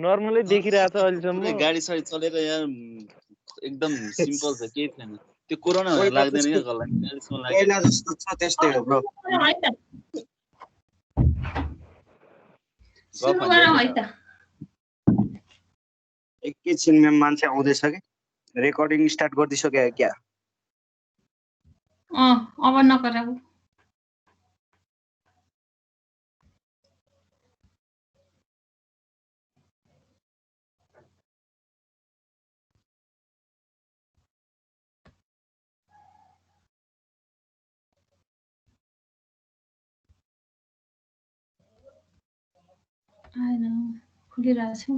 नर्मलै देखिरहेछ अहिलेसम्म गाडी साडी चलेर यहाँ एकदम सिम्पल छ केही छैन त्यो कोरोना भनेर लाग्दैन क्या गल्ला अहिलेसम्म लाग्दैन पहिला जस्तो छ त्यस्तै हो ब्रो सुरु गरौँ है त एकैछिनमा मान्छे आउँदैछ कि रेकर्डिङ स्टार्ट गरिदिइसक्यो क्या अब नगराऊ आएन खुलिरहेको छु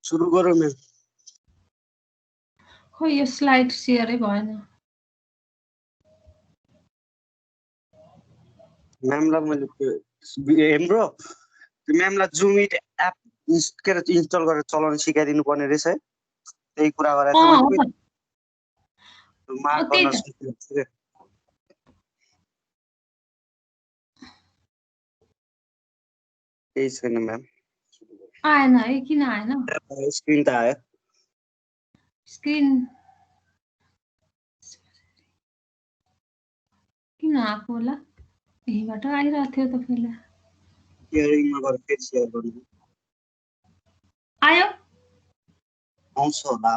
सुरु गरौँ म्याम खोइ यो स्लाइड सेयरै भएन म्यामलाई मैले ब्रो त्यो म्यामलाई जुमिट एप इन्स्टल गरेर चलाउन सिकाइदिनु पर्ने रहेछ है त्यही कुरा गरेर मार्क गर्न सिक्छु केही छैन म्याम आएन है किन आएन स्क्रिन त आयो स्क्रिन किन आएको होला यहीँबाट आइरहेको थियो त पहिला सेयरिङमा गएर फेरि सेयर गर्नु आयो आउँछ होला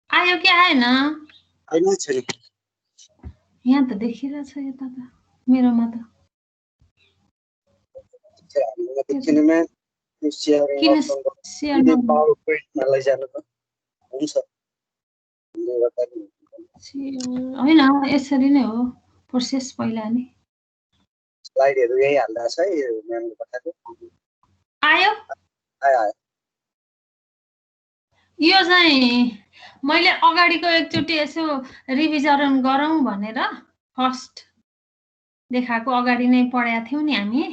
आयो कि आएन आइनै छैन यहाँ त देखिरहेछ यता त मेरोमा त किन सेयर पावर पोइन्टमा लैजानु त हुन्छ होइन यसरी नै हो प्रोसेस पहिला नि स्लाइडहरु यही हाल्दा छ है म्यामले पठाएको आयो आयो यो चाहिँ मैले अगाडिको एकचोटि यसो रिभिजन गरौँ भनेर फर्स्ट देखाएको अगाडि नै पढाएको थियौं नि हामी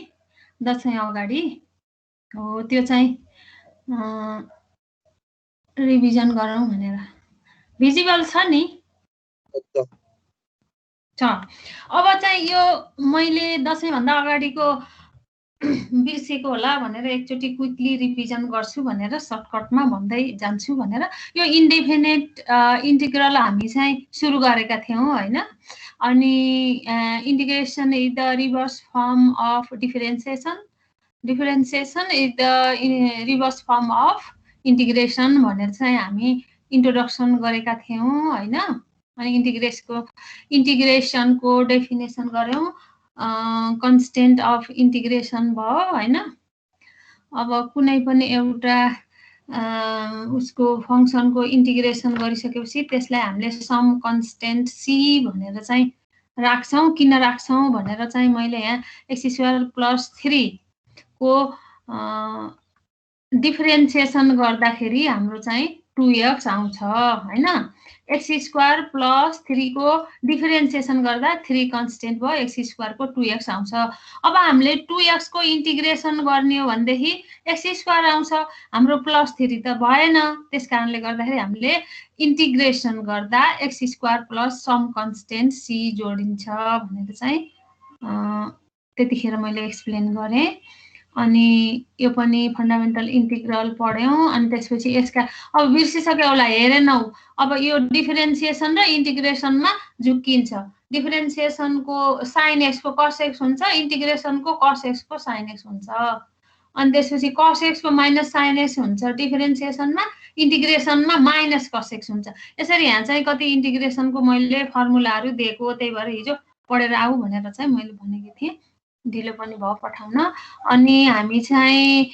दशैं अगाडि हो त्यो चाहिँ रिभिजन गरौँ भनेर भिजिबल छ नि छ अब चाहिँ यो मैले दशैं भन्दा अगाडिको बिर्सेको होला भनेर एकचोटि क्विकली रिभिजन गर्छु भनेर सर्टकटमा भन्दै जान्छु भनेर यो इन्डेफिनेट इन्टिग्रल हामी चाहिँ सुरु गरेका थियौं हैन अनि integration is the reverse form of differentiation is the reverse form of integration भनेर चाहिँ हामी इन्ट्रोडक्सन गरेका थियौं हैन अनि इंटीग्रेशन को डेफिनेसन गर्यौं कन्स्टेन्ट अफ इंटीग्रेशन भयो हैन अब कुनै पनि एउटा उसको फंक्शन को इंटीग्रेशन गरिसकेपछि त्यसलाई हामीले सम कन्स्टेन्ट सी भनेर चाहिँ राख्छौं किन राख्छौं भनेर चाहिँ मैले यहाँ x2+3 को डिफरेन्सिएसन गर्दाखेरि हाम्रो चाहिँ 2x आउँछ हैन x2+3 को डिफरेन्सिएसन गर्दा 3 कन्स्टेन्ट भयो x2 को 2x आउँछ अब हामीले 2x को इंटीग्रेशन गर्ने हो भनेदेखि x2 आउँछ हाम्रो +3 त भएन त्यसकारणले गर्दाखेरि हामीले इंटीग्रेशन गर्दा x2 सम कन्स्टेन्ट c जोडिन्छ भनेर चाहिँ त्यतिखेर मैले एक्सप्लेन गरे अनि यो पनि फन्डामेन्टल इंटीग्रल पढ्यौं अनि त्यसपछि यसका अब बिर्सिसक्यो होला हेरेनौ अब यो डिफरेन्सिएसन र इंटीग्रेशनमा झुकिन्छ डिफरेन्सिएसन को sin x को cos x हुन्छ इंटीग्रेशन को cos x को sin x हुन्छ अनि त्यसपछि cos x को माइनस sin x हुन्छ डिफरेन्सिएसनमा इंटीग्रेशनमा माइनस cos x हुन्छ यसरी यहाँ चाहिँ कति इंटीग्रेशन को मैले फर्मुलाहरु दिएको त्यही भएर हिजो पढेर आऊ भनेर चाहिँ मैले भनेकी थिए ढिलो पनि भयो पठाउन अनि हामी चाहिँ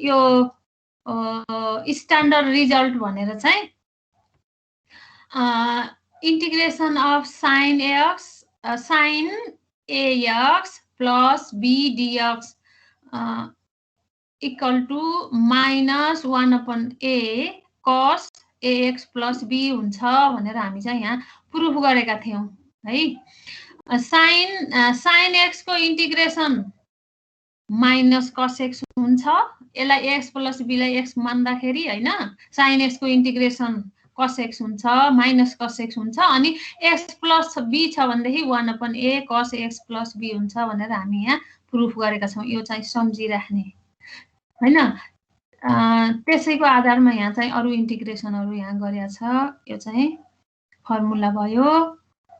यो स्ट्यान्डर्ड रिजल्ट भनेर चाहिँ integration of sin ax plus b dx equal to -1/a cos ax plus b हुन्छ भनेर हामी चाहिँ यहाँ प्रुफ गरेका थियौं है sin x को इंटीग्रेशन माइनस cos x हुन्छ यसलाई x प्लस b लाई x मान्दाखेरि हैन sin x को इन्टिग्रेसन cos x हुन्छ माइनस cos x हुन्छ अनि x प्लस b छ भन्दाखेरि 1/a cos x plus b हुन्छ भनेर हामी यहाँ प्रुफ गरेका छौं यो चाहिँ सम्झिराख्ने हैन त्यसैको आधारमा यहाँ चाहिँ अरु इन्टिग्रेसनहरु यहाँ गरेका छ यो चाहिँ फर्मुला भयो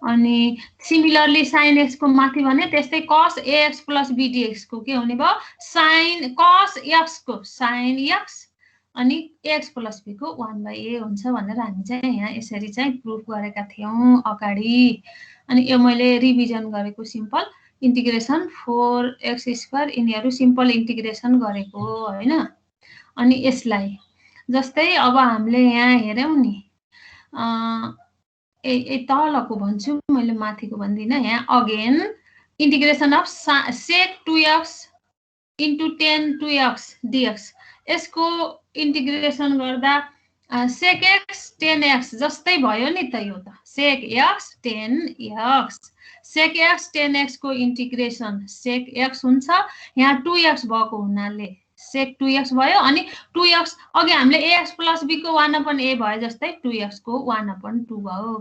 अनि सिमिलरली sin x को माथि भने त्यस्तै cos ax plus b dx को के हुने भयो sin cos x को sin x अनि x plus b को 1/a हुन्छ भनेर हामी चाहिँ यहाँ यसरी चाहिँ प्रुफ गरेका थियौं अगाडि अनि यो मैले रिभिजन गरेको सिम्पल इन्टिग्रेसन 4x² यिनीहरु सिम्पल इन्टिग्रेसन गरेको हैन अनि यसलाई जस्तै अब हामीले यहाँ हेर्यौं नि तलको भन्छु मैले माथिको भन्दिन यहाँ again integration of sec 2x into tan 2x dx यसको इन्टिग्रेसन गर्दा sec x tan x जस्तै भयो नि त यो त sec x tan x sec x tan x को इन्टिग्रेसन sec x हुन्छ यहाँ 2x भएको हुनाले sec 2x भयो अनि 2x अघि हामीले ax plus b को 1/a भयो जस्तै 2x को 1/2 भयो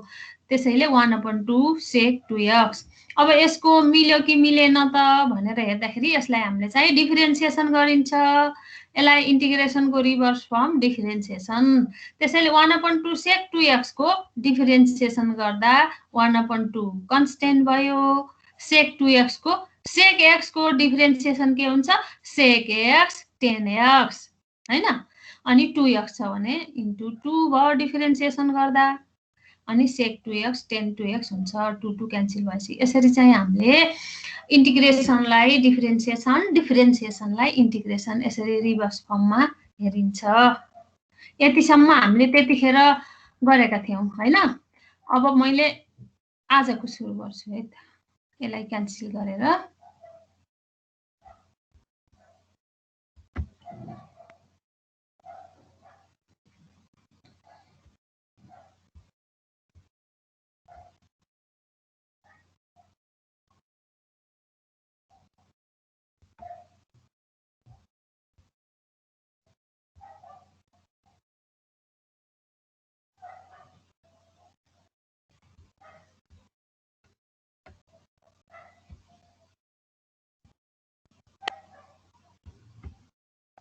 त्यसैले 1/2 sec 2x अब यसको मिल्यो कि मिलेन त भनेर हेर्दाखेरि यसलाई हामीले चाहिँ डिफरेन्सिएसन गरिन्छ यसलाई इन्टिग्रेसन को रिभर्स फर्म डिफरेन्सिएसन त्यसैले 1/2 sec 2x को डिफरेन्सिएसन गर्दा 1/2 कन्स्टेन्ट भयो sec 2x को sec x को डिफरेन्सिएसन के हुन्छ sec x tan x हैन अनि 2x छ भने इन्टु 2 भयो डिफरेन्सिएसन गर्दा अनि sec 2x tan 2x हुन्छ 2 2 क्यान्सल भएपछि यसरी चाहिँ हामीले इन्टिग्रेसनलाई डिफरेन्सिएसनलाई इन्टिग्रेसन यसरी रिभर्स फर्ममा हेरिन्छ यतिसम्म हामीले त्यतिखेर गरेका थियौं हैन अब मैले आजको सुरु गर्छु है त यसलाई क्यान्सल गरेर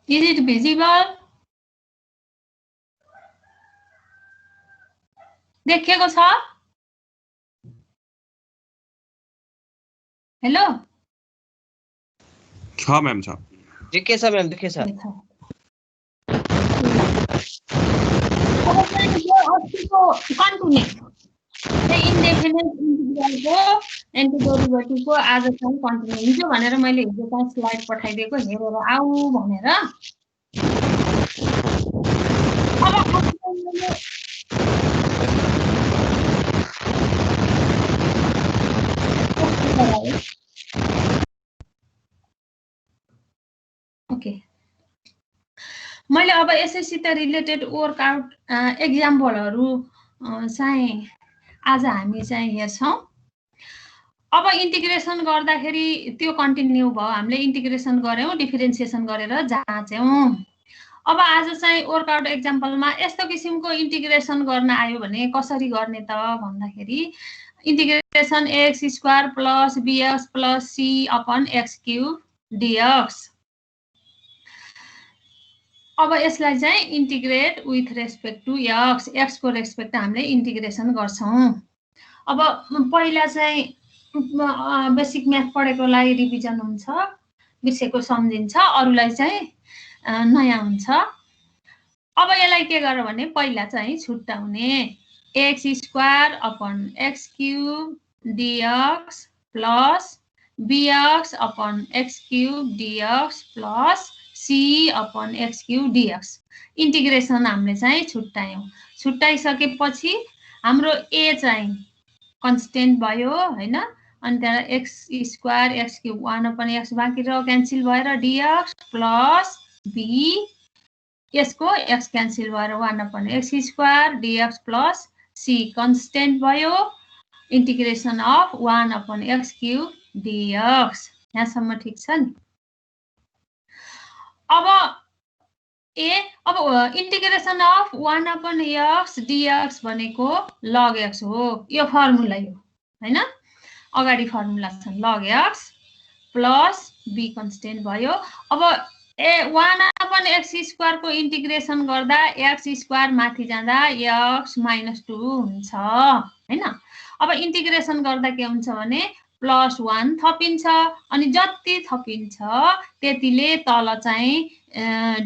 Is it visible? देखेको छ हेलो छ म्याम छ देखेछ म्याम देखेछ इन्डेफिनेट इन्टिग्रलको एन्टिडेरिभेटिभ को आज चाहिँ कन्टिन्यू हिजो भनेर मैले हिजो चाहिँ स्लाइड पठाइदिएको हेरेर आऊ भनेर ओके मैले अब यसैसित रिलेटेड वर्कआउट एक्जाम्पलहरु चाहिँ आज हामी चाहिँ हेर्छौं अब इन्टिग्रेसन गर्दाखेरि त्यो कन्टिन्यू भयो हामीले इन्टिग्रेसन गर्यौं डिफरेन्सिएसन गरेर जाँच्यौं अब आज चाहिँ वर्कआउट एक्जाम्पलमा यस्तो किसिमको इन्टिग्रेसन गर्न आयो भने कसरी गर्ने त भन्दाखेरि integration ax² plus bx plus c upon x³ dx अब यसलाई चाहिँ integrate with respect to x को रेस्पेक्ट हामीले इन्टिग्रेसन गर्छौं अब पहिला चाहिँ बेसिक म्याथ पढेकोलाई रिभिजन हुन्छ बिर्सेको सम्झिन्छ अरुलाई चाहिँ नयाँ हुन्छ अब यसलाई के गर्यो भने पहिला चाहिँ छुट्याउने ax² upon x³ dx plus bx upon x³ dx plus c upon x³ dx integration हामीले चाहिँ छुट्टाइसकेपछि हाम्रो a चाहिँ कन्स्टेन्ट भयो हैन अनि त्यहाँ x² x³ 1/x बाँकी रह्यो क्यान्सल भएर dx plus b यसको x क्यान्सल भएर 1/x² dx plus c constant भयो इन्टिग्रेसन अफ 1/x³ dx यहाँसम्म ठीक छ नि अब इन्टिग्रेसन अफ 1/x dx भनेको log x हो। यो फर्मुला यो हैन, अगाडि फर्मुला छ log x plus b constant भयो। अब 1/x² को इन्टिग्रेसन गर्दा x² माथि जाँदा x - 2 हुन्छ हैन। अब इन्टिग्रेसन गर्दा के हुन्छ भने +1 थपिन्छ, अनि जति थपिन्छ त्यतिले तल चाहिँ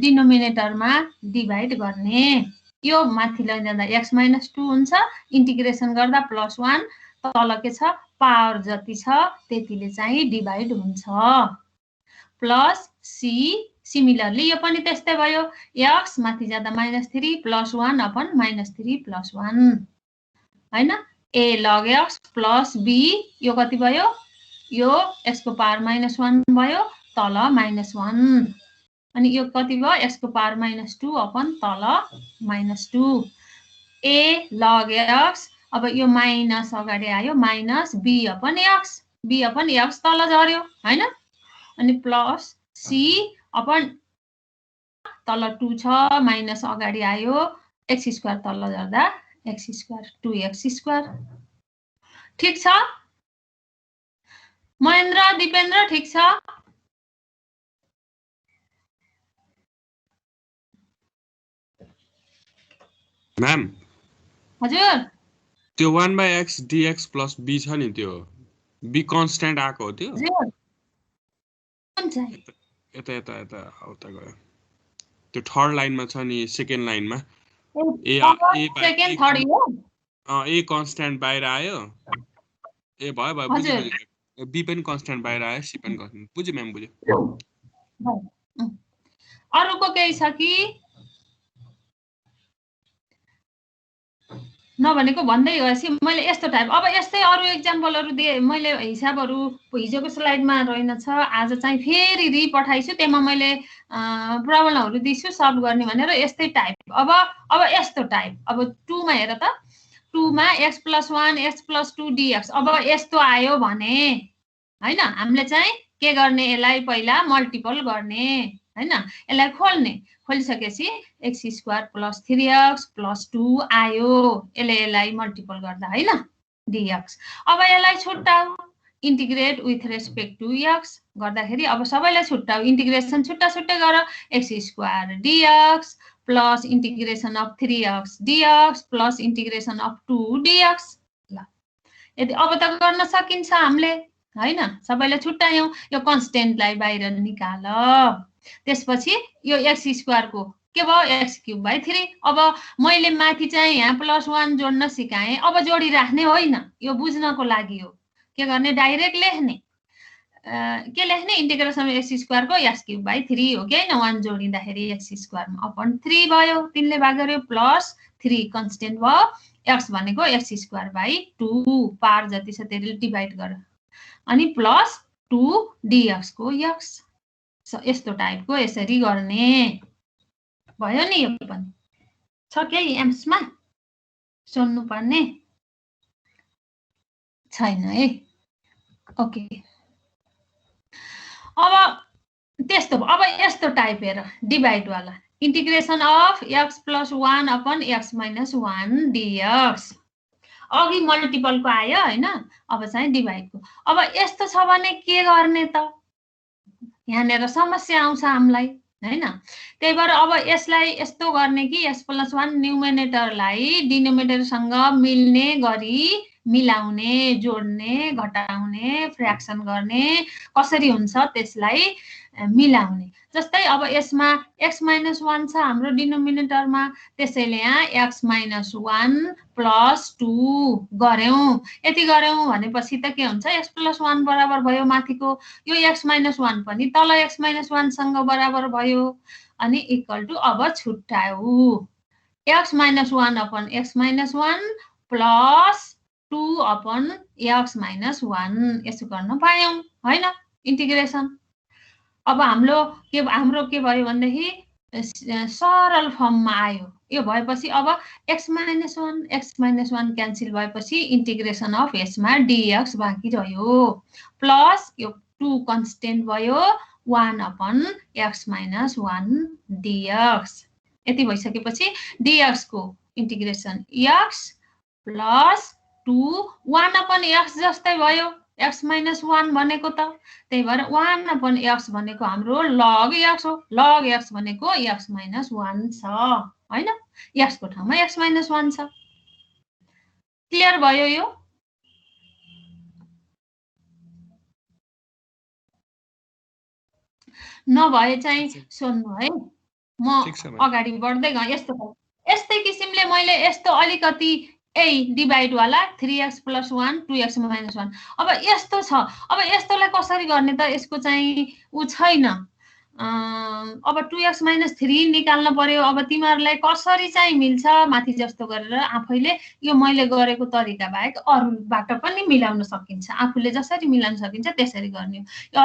डिनोमिनेटरमा डिभाइड गर्ने। यो माथि लैजाँदा x - 2 हुन्छ, इन्टिग्रेसन गर्दा +1, तल के छ पावर जति छ त्यतिले चाहिँ डिभाइड हुन्छ। प्लस c सिमिलरली यो पनि त्यस्तै भयो, x माथि जाँदा -3 +1/-3 +1 हैन। a log x plus b यो कति भयो, यो x को पावर -1 भयो, तल -1, अनि यो कति भयो x को पावर -2 अपन तल -2 a log x। अब यो माइनस अगाडि आयो, माइनस b/x तल झर्यो हैन, अनि प्लस c अपन तल 2 छ, माइनस अगाडि आयो, x² तल झर्दा x² 2x²। ठीक छ महेन्द्र, दिपेन्द्र, ठीक छ? म्याम हजुर त्यो 1/x dx प्लस b छ नि, त्यो b कन्स्ट्यान्ट आएको हो त्यो? यता यता यता आउता गयो, त्यो थर्ड लाइनमा छ नि, सेकेन्ड लाइनमा ए कन्स्ट्यान्ट बाहिर आयो, ए भयो भयो बुझ्यो, बी पनि कन्स्ट्यान्ट बाहिर आयो, सी पनि कन्स्ट्यान्ट, बुझ्यो म्याम बुझ्यो। अरुको केही छ कि नभनेको भन्दै गएपछि मैले यस्तो टाइप। अब यस्तै अरु एक्जाम्पलहरु दिए मैले, हिसाबहरु हिजोको स्लाइडमा रहेनछ, आज चाहिँ फेरि रिपठाइछु, त्यसमा मैले प्रब्लमहरु दिन्छु सल्भ गर्ने भनेर यस्तै टाइप। अब यस्तो टाइप, अब 2 मा हेर त, 2 मा x + 1 x + 2 dx। अब यस्तो आयो भने हैन, हामीले चाहिँ के गर्ने, यसलाई पहिला मल्टिपल गर्ने हैन, यसलाई खोल्ने, खोलिसकेपछि x² + 3x + 2 आयो, यसलाई मल्टिपल गर्दा हैन dx। अब यसलाई छुट्टाऊ, integrate with respect to x गर्दाखेरि अब सबैलाई छुट्टाऊ, इन्टिग्रेसन छुट्टा छुट्टै गर, x² dx plus integration of 3x dx plus integration of 2 dx। ल यदि अब त गर्न सकिन्छ हामीले हैन, सबैलाई छुट्टायौं, यो कन्स्टेन्टलाई बाहिर निकाल। त्यसपछि यो x² को के भयो x³/3। अब मैले माथि चाहिँ यहाँ +1 जोड्न सिकाएँ, अब जोडी राख्ने होइन, यो बुझ्नको लागि हो। के गर्ने, डाइरेक्ट लेख्ने, के लेख्ने, इन्टिग्रेसन x² को x³/3 हो कि हैन, 1 जोडिँदाखेरि x² मा अपन 3 भयो, 3 ले भाग गर्यो, प्लस 3 कन्स्टेन्ट भयो, x भनेको x²/2 पावर जति छ त्यसले डिभाइड गर, अनि प्लस 2 dx को x। यस्तो टाइपको यसरी गर्ने भयो नि। यो पनि छ केही एम्समा सोध्नु पर्ने छैन है, ओके। अब त्यस्तो, अब यस्तो टाइप हेर, डिभाइड वाला, integration of x + 1/x - 1 dx। अघि मल्टिपलको आयो हैन, अब चाहिँ डिभाइडको। अब यस्तो छ भने के गर्ने त, यहाँनेर समस्या आउँछ हामीलाई हैन। त्यही भएर अब यसलाई यस्तो गर्ने कि x + 1 न्युमिनेटरलाई डिनोमिनेटरसँग मिल्ने गरी मिलाउने, जोड्ने, घटाउने, फ्र्याक्सन गर्ने, कसरी हुन्छ त्यसलाई मिलाउने। जस्तै अब यसमा x - 1 छ हाम्रो डिनोमिनेटरमा, त्यसैले यहाँ x - 1 + 2 गर्यौं। यति गर्यौं भनेपछि त के हुन्छ, x + 1 बराबर भयो माथिको, यो x - 1 पनि तल x - 1 सँग बराबर भयो, अनि इक्वल टु अब छुट्याऊ, x - 1/x - 1 प्लस 2/x - 1 यसो गर्न पायौं हैन इन्टिग्रेसन। अब हाम्रो के भयो भन्दाखेरि सरल फर्ममा आयो। यो भएपछि अब x - 1 क्यान्सल भएपछि इन्टिग्रेसन अफ s मा dx बाँकी रह्यो, प्लस यो 2 कन्स्टेन्ट भयो, 1/x-1 dx। यति भइसकेपछि dx को इन्टिग्रेसन x प्लस 2 1/x जस्तै भयो, x - 1 भनेको त, त्यही भएर 1/x भनेको हाम्रो log x हो। log x भनेको x - 1 छ हैन, x को ठाउँमा x - 1 छ। क्लियर भयो यो? नभए चाहिँ सोध्नु है, म अगाडि बढ्दै गएँ। यस्तै किसिमले मैले यस्तो अलिकति डिभाइड वाला 3x + 1 2x - 1। अब यस्तो छ, अब यस्तोलाई कसरी गर्ने त? यसको चाहिँ उ छैन। अब 2x - 3 निकाल्न पर्यो। अब तिमीहरूलाई कसरी चाहिँ मिल्छ माथि जस्तो गरेर आफैले यो मैले गरेको तरिका बाहेक अरूबाट पनि मिलाउन सकिन्छ। आफूले जसरी मिलाउन सकिन्छ त्यसरी गर्ने हो। यो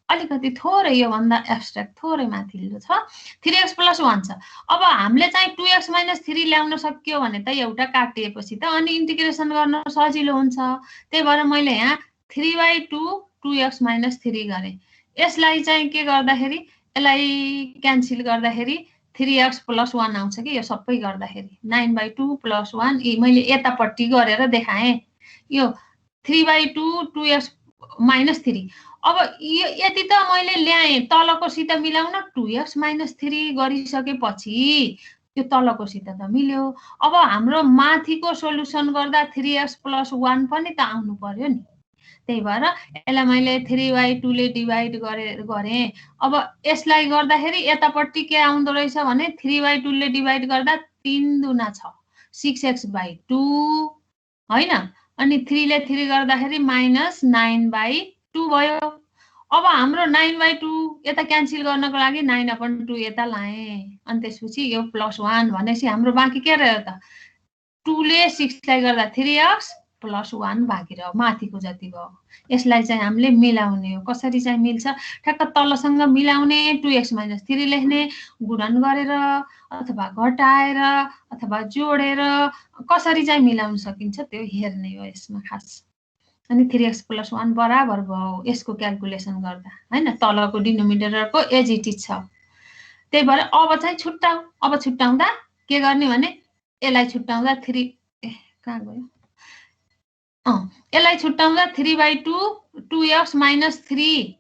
अलिकति थोरै योभन्दा एब्स्ट्र्याक्ट थोरै माथिल्लो छ। 3x + 1 छ। अब हामीले चाहिँ 2x - 3 ल्याउन सक्यो भने त एउटा काटिएपछि त अनि इन्टिग्रेसन गर्न सजिलो हुन्छ। त्यही भएर मैले यहाँ 3/2 2x - 3 गरेँ। यसलाई चाहिँ के गर्दाखेरि, यसलाई क्यान्सल गर्दाखेरि 3x + 1 आउँछ कि यो सबै गर्दाखेरि 9/2 + 1 मैले यतापट्टि गरेर देखाएँ। यो 3/2 2x - 3। अब यति त मैले ल्याएँ, तलकोसित मिलाउन 2x - 3 गरिसकेपछि यो तलकोसित त मिल्यो। अब हाम्रो माथिको सोलुसन गर्दा 3x + 1 पनि त आउनु पर्यो नि। त्यही भएर यसलाई मैले 3/2 ले डिभाइड गरेँ। अब यसलाई गर्दाखेरि यतापट्टि के आउँदो रहेछ भने 3/2 ले डिभाइड गर्दा 3 दुना 6 6x/2 हैन, अनि 3 ले 3 गर्दाखेरि -9/2 भयो। अब हाम्रो 9/2 यता क्यान्सल गर्नको लागि 9/2 यता लाएँ, अनि त्यसपछि यो +1 भनेपछि हाम्रो बाँकी के रह्यो त? 2 ले 6 लाई गर्दा 3x + 1 बाँकी रह्यो, माथिको जति भयो। यसलाई चाहिँ हामीले मिलाउने हो। कसरी चाहिँ मिल्छ? ठ्याक्क तलसँग मिलाउने, 2x - 3 लेख्ने, गुणन गरेर अथवा घटाएर अथवा जोडेर कसरी चाहिँ मिलाउन सकिन्छ त्यो हेर्ने हो यसमा खास। अनि 3x + 1 बराबर भयो यसको क्याल्कुलेसन गर्दा हैन। तलको डिनोमिनेटरको एज इट इज छ। त्यही भएर अब चाहिँ छुट्टाऊ। अब छुट्टाउँदा के गर्ने भने यसलाई छुट्टाउँदा 3 कहाँ गयो? यसलाई छुट्टाउँदा 3/2 2x - 3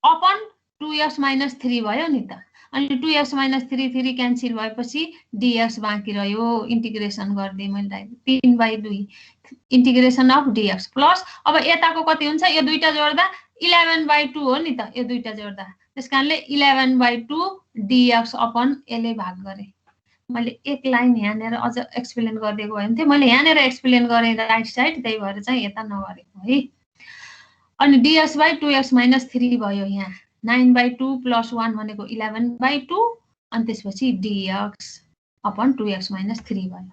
अपन 2x - 3 भयो नि त। अनि 2x - 3 क्यान्सल भएपछि dx बाँकी रह्यो। इन्टिग्रेसन गर्दै मैले 3/2 इन्टिग्रेसन अफ dx प्लस अब यताको कति हुन्छ? यो दुईटा जोड्दा 11/2 हो नि त, यो दुईटा जोड्दा। त्यसकारणले 11/2 dx अपन यसले भाग गरेँ। मैले एक लाइन यहाँनिर अझ एक्सप्लेन गरिदिएको भए हुन्थ्यो। मैले यहाँनिर एक्सप्लेन गरेँ राइट साइड, त्यही भएर चाहिँ यता नगरेको है। अनि ds/2x - 3 भयो। यहाँ 9/2 + 1 भनेको 11/2, अनि त्यसपछि dx अपन 2x - 3 भयो।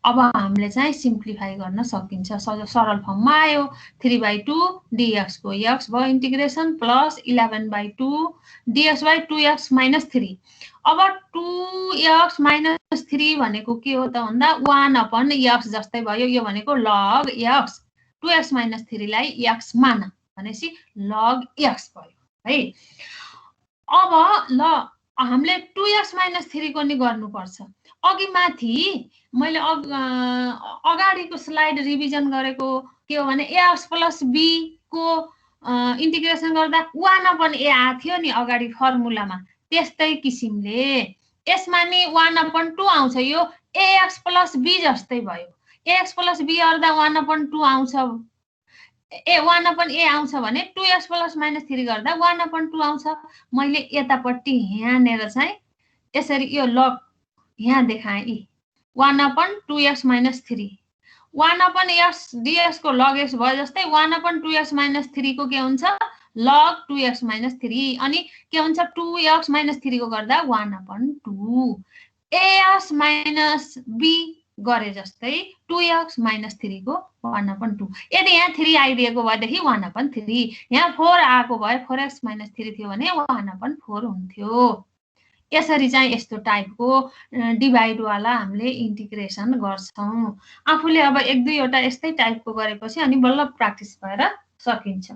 अब हामीले चाहिँ सिम्प्लिफाई गर्न सकिन्छ, सरल फर्ममा आयो। 3/2 dx को x भयो इन्टिग्रेसन प्लस 11/2 dx/2x - 3। अब 2x - 3 भनेको के हो त भन्दा 1/x जस्तै भयो। यो भनेको log x, 2x - 3 लाई x मान भनेपछि log x भयो है। अब ल हामीले 2x - 3 को नि गर्नुपर्छ। अघि माथि मैले अगाडिको स्लाइड रिभिजन गरेको के हो भने ax + b को इन्टिग्रेसन गर्दा 1/a आएको थियो नि अगाडि फर्मुलामा। त्यस्तै किसिमले यसमा नि 1/2 आउँछ। यो ax + b जस्तै भयो। ax + b गर्दा 1/2 आउँछ। 1/a आउँछ भने 2x + -3 गर्दा 1/2 आउँछ। मैले यतापट्टि यहाँनिर चाहिँ यसरी यो लग यहाँ देखाएँ। 1/2x - 3 1/x dx को log x भयो जस्तै 1/2x - 3 को के हुन्छ? log 2x - 3। अनि के हुन्छ? 2x - 3 को गर्दा 1/2 ax - b गरे जस्तै 2x - 3 को 1/2। यदि यहाँ 3 आइदिएको भएदेखि 1/3, यहाँ 4 आएको भए 4x - 3 थियो भने 1/4 हुन्थ्यो। यसरी चाहिँ यस्तो टाइपको डिभाइड वाला हामीले इन्टिग्रेसन गर्छौं। आफूले अब 1-2 वटा यस्तै टाइपको गरेपछि अनि बल्ल प्र्याक्टिस भएर सकिन्छ।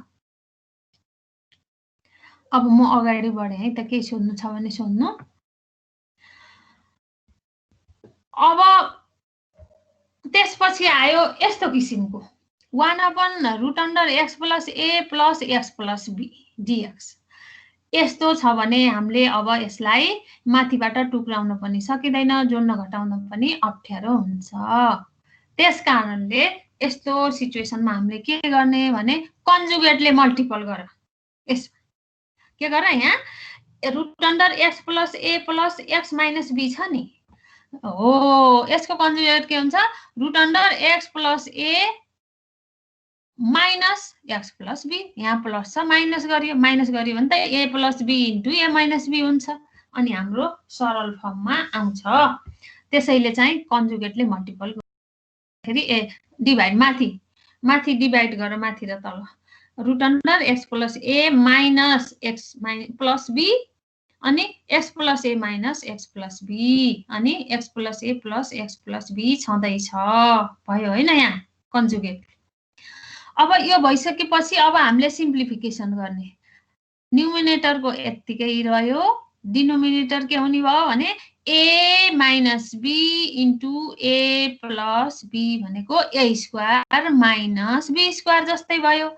अब म अगाडि बढेँ है त केही सोध्नु छ भने सोध्नु। अब त्यसपछि आयो यस्तो किसिमको 1/√x + a + x + b dx। यस्तो छ भने हामीले अब यसलाई माथिबाट टुक्राउन पनि सकिँदैन, जोड्न घटाउन पनि अप्ठ्यारो हुन्छ। त्यस कारणले यस्तो सिचुएसनमा हामीले के गर्ने भने कन्जुगेटले मल्टिपल गर। यसमा के गर, यहाँ √x + a + x - b छ नि, हो यसको कन्जुगेट के हुन्छ √x + a - x + b। यहाँ प्लस छ, माइनस गरियो भने त a + b × a - b हुन्छ अनि हाम्रो सरल फर्ममा आउँछ। त्यसैले चाहिँ कन्जुगेटले मल्टिपल गर्दाखेरि डिभाइड माथि डिभाइड गर, माथि र तल √x + a - x + b अनि x + a - x + b अनि x + a + x + b छँदैछ, भयो हैन यहाँ कन्जुगेट। अब यो भइसकेपछि अब हामीले सिम्प्लिफिकेसन गर्ने। न्युमिनेटरको यतिकै रह्यो, डिनोमिनेटर के हुने भयो भने a - b × a + b भनेको a² - b² जस्तै भयो।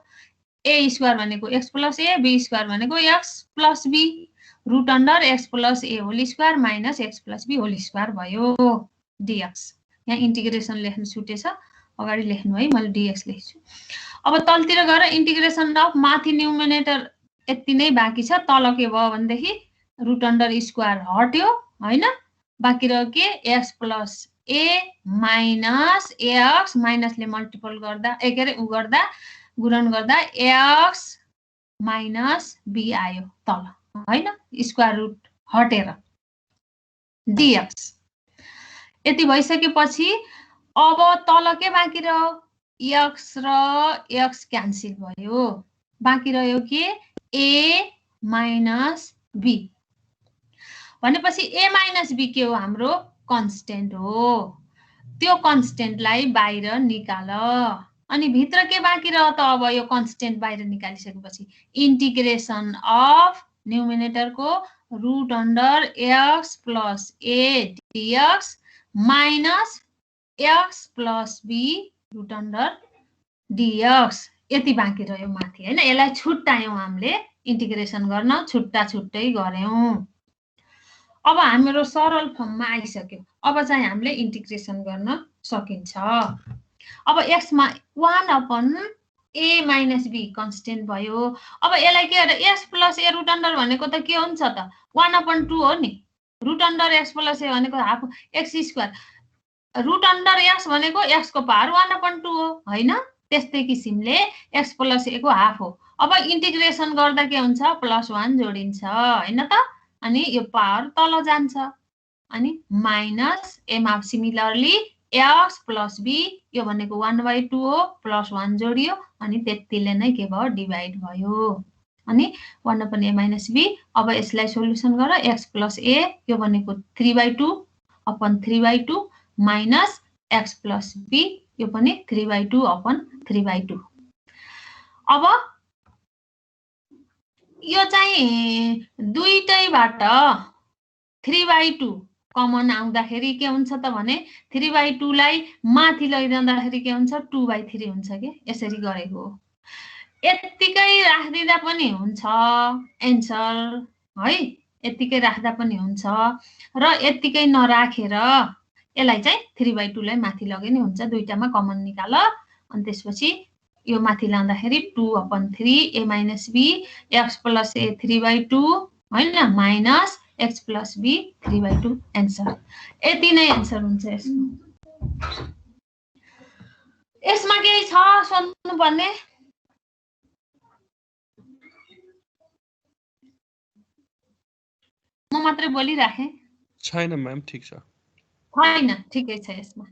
a² भनेको x + a, b² भनेको x + b, √x + a whole square - x + b whole square भयो dx। यहाँ इन्टिग्रेसन लेख्न छुटेछ, अगाडि लेख्नु है, मैले dx लेख्छु। अब तलतिर गएर इन्टिग्रेसन अफ माथि न्युमिनेटर यति नै बाँकी छ, तल के भयो भनेदेखि √² हट्यो हैन, बाँकी रह्यो के x + a - x माइनसले मल्टिपल गर्दा के अरे गर्दा गुणन गर्दा x - b आयो तल हैन, स्क्वायर रुट हटेर dx। यति भइसकेपछि अब तल के बाँकी रह्यो, x र x क्यान्सल भयो, बाँकी रह्यो के a - b भनेपछि a - b के हो हाम्रो कन्स्टेन्ट हो। त्यो कन्स्टेन्टलाई बाहिर निकाल अनि भित्र के बाँकी रह्यो त। अब यो कन्स्टेन्ट बाहिर निकालिसकेपछि integration of न्युमिनेटरको √x + a dx - x + b √dx यति बाँकी रह्यो माथि हैन। यसलाई छुट्टायौं हामीले इन्टिग्रेसन गर्न, छुट्टै गर्यौं। अब हाम्रो सरल फर्ममा आइसक्यो। अब चाहिँ हामीले इन्टिग्रेसन गर्न सकिन्छ। अब x मा 1/a - b कन्स्टेन्ट भयो। अब यसलाई के अरे x + a √under भनेको त के हुन्छ त 1/2 हो नि, √x + a भनेको हाफ x², √x भनेको x को पावर 1/2 हो हैन। त्यस्तै किसिमले x + a को हाफ हो। अब इन्टिग्रेसन गर्दा के हुन्छ +1 जोडिन्छ हैन त, अनि यो पावर तल जान्छ अनि माइनस एमा सिमिलरली x + b यो भनेको 1/2 हो, +1 जोडियो अनि त्यतिले नै के भयो डिभाइड भयो अनि 1/a - b। अब यसलाई सोलुसन गर, x + a यो भनेको 3/2/3/2 माइनस x + b यो पनि 3/2/3/2। अब यो चाहिँ दुईटैबाट 3/2 कमन आउँदाखेरि के हुन्छ त भने 3/2 लाई माथि लैजाँदाखेरि के हुन्छ 2/3 हुन्छ के, यसरी गरेको हो। यतिकै राख्दिदा पनि हुन्छ एन्सर है, यतिकै राख्दा पनि हुन्छ र यतिकै नराखेर यसलाई चाहिँ 3/2 लाई माथि लगे नि हुन्छ, दुईटामा कमन निकाल अनि त्यसपछि यो माथि लाँदाखेरि 2/3 a - b x + a 3/2 हैन माइनस x + b 3/2 एन्सर। यति नै एन्सर हुन्छ यसको। यसमा केही छ सोध्नु पर्ने? म मात्रै बोलिराखेँ? छैन म्याम, ठिक छ। छैन, ठिकै छ यसमा,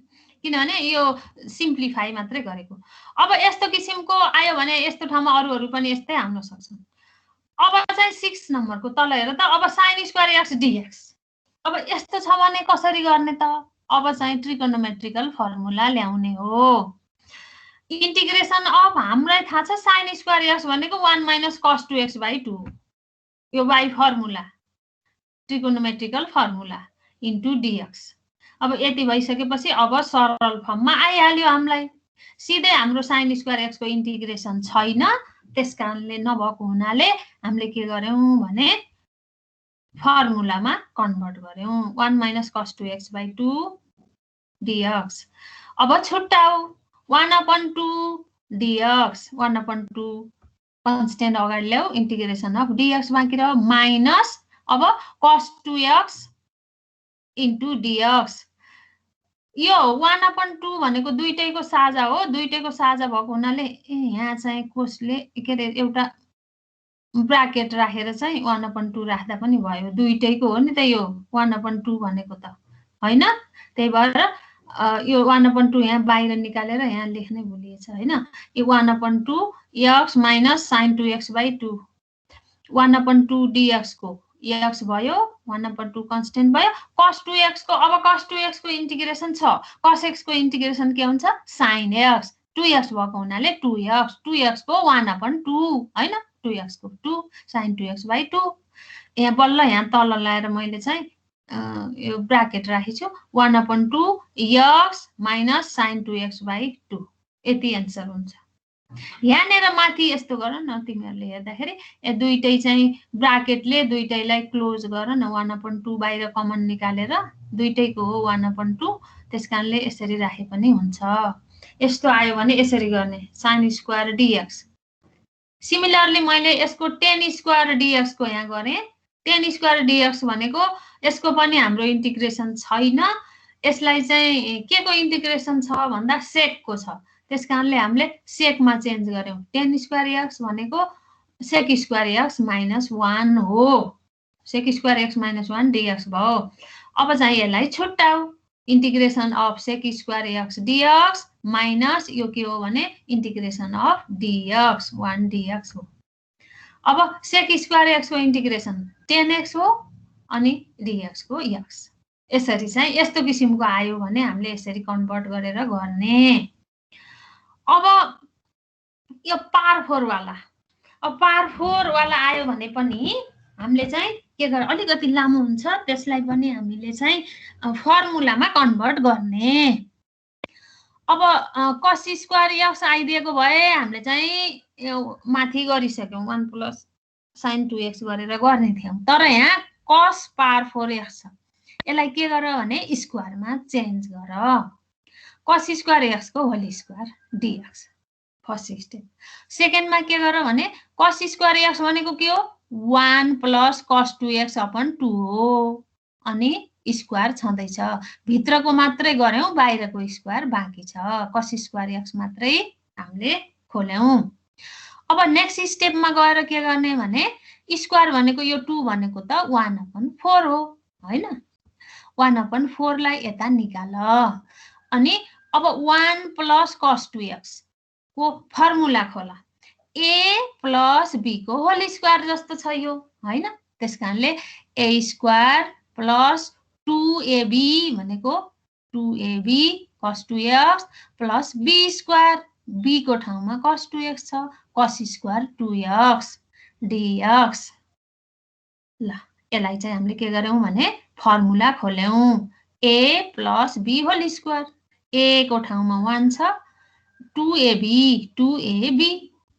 किनभने यो सिम्प्लिफाई मात्रै गरेको। अब यस्तो किसिमको आयो भने यस्तो ठाउँमा अरूहरू पनि यस्तै आउन सक्छन्। अब चाहिँ 6 नम्बरको तल हेर त, अब sin² x dx। अब यस्तो छ भने कसरी गर्ने त? अब चाहिँ ट्रिगोनोमेट्रिकल फर्मुला ल्याउने हो। इन्टिग्रेसन अफ हामीलाई थाहा छ sin² x भनेको 1 - cos 2x/2 यो by formula trigonometrical formula into dx. अब यति भइसकेपछि अब सरल फर्ममा आइहाल्यो हामीलाई। सिधै हाम्रो साइन स्क्वायर एक्स को इन्टिग्रेसन छैन, त्यसकारणले नभएको हुनाले हामीले के गर्यौं भने फर्मुलामा कन्भर्ट गर्यौं 1 माइनस cos 2x/2 dx। अब छुट्टाऊ 1/2 dx 1/2 कन्स्टेन्ट अगाडि ल्याऊ इन्टिग्रेसन अफ dx बाँकी रह्यो माइनस अब cos 2x इन्टु dx। यो 1/2 भनेको दुईटैको साझा हो, दुईटैको साझा भएको हुनाले यहाँ चाहिँ कोसले के रे एउटा ब्राकेट राखेर चाहिँ 1/2 राख्दा पनि भयो, दुईटैको हो नि त यो 1/2 भनेको त हैन। त्यही भएर यो 1/2 यहाँ बाहिर निकालेर यहाँ लेख्नै भुलिएछ हैन। यो 1/2 x minus sin 2x/2 1/2 dx को x भयो 1/2 कन्स्टेन्ट भयो। cos 2x को अब cos 2x को इन्टिग्रेसन छ, cos x को इन्टिग्रेसन के हुन्छ sin x 2x भएको हुनाले 2x 2x को 1/2 हैन 2x को 2 sin 2x/2 यहाँ बल्ल यहाँ तल ल्याएर मैले चाहिँ यो ब्राकेट राखेछु 1/2 x माइनस sin 2x/2 यति एन्सर हुन्छ। यहाँनेर माथि यस्तो गर न तिमीहरुले हेर्दाखेरि ए दुईटै चाहिँ ब्राकेटले दुईटैलाई क्लोज गर न 1/2 बाहिर कमन निकालेर दुईटैको हो 1/2 त्यसकारणले यसरी राखे पनि हुन्छ। यस्तो आयो भने यसरी गर्ने sin स्क्वायर dx। सिमिलरली मैले यसको tan स्क्वायर dx को यहाँ गरे। tan स्क्वायर dx भनेको यसको पनि हाम्रो इन्टिग्रेसन छैन, यसलाई चाहिँ के को इन्टिग्रेसन छ भन्दा सेक को छ, त्यसकारणले हामीले सेकमा चेन्ज गर्यौं। tan स्क्वायर x भनेको sec स्क्वायर x माइनस 1 हो, sec square x minus 1 dx भयो। अब चाहिँ यसलाई छुट्टाऊ integration of sec square x dx minus यो के हो भने इन्टिग्रेसन अफ dx 1 dx हो। अब sec स्क्वायर x को इन्टिग्रेसन tan x हो अनि dx को x। यसरी चाहिँ यस्तो किसिमको आयो भने हामीले यसरी कन्भर्ट गरेर गर्ने। अब यो पावर 4 वाला, अब पावर 4 वाला आयो भने पनि हामीले चाहिँ के गर अलिकति लामो हुन्छ, त्यसलाई पनि हामीले चाहिँ फर्मुलामा कन्भर्ट गर्ने। अब cos स्क्वायर x आइदिएको भए हामीले चाहिँ माथि गरिसक्यौं 1 प्लस sin 2x गरेर गर्ने थियौं, तर यहाँ cos पावर 4x छ, यसलाई के गर भने स्क्वायरमा चेन्ज गर cos स्क्वायर x को whole square dx first step. सेकेन्डमा के गर भने cos स्क्वायर x भनेको के हो 1 प्लस cos 2x/2 हो अनि स्क्वायर छँदैछ, भित्रको मात्रै गर्यौं बाहिरको स्क्वायर बाँकी छ, cos स्क्वायर x मात्रै हामीले खोल्यौं। अब नेक्स्ट स्टेपमा गएर के गर्ने भने स्क्वायर भनेको यो 2 भनेको त 1/4 हो हैन, 1/4 लाई यता निकाल अनि अब 1 प्लस cos 2x को फर्मुला खोला a प्लस b को होल स्क्वायर जस्तो छ यो हैन, त्यसकारणले a स्क्वायर प्लस 2ab भनेको 2ab cos 2x plus b square b को ठाउँमा cos 2x छ cos स्क्वायर 2x dx। ल यसलाई चाहिँ हामीले के गर्यौं भने फर्मुला खोल्यौं a plus b whole square, a को ठाउँमा 1 छ 2ab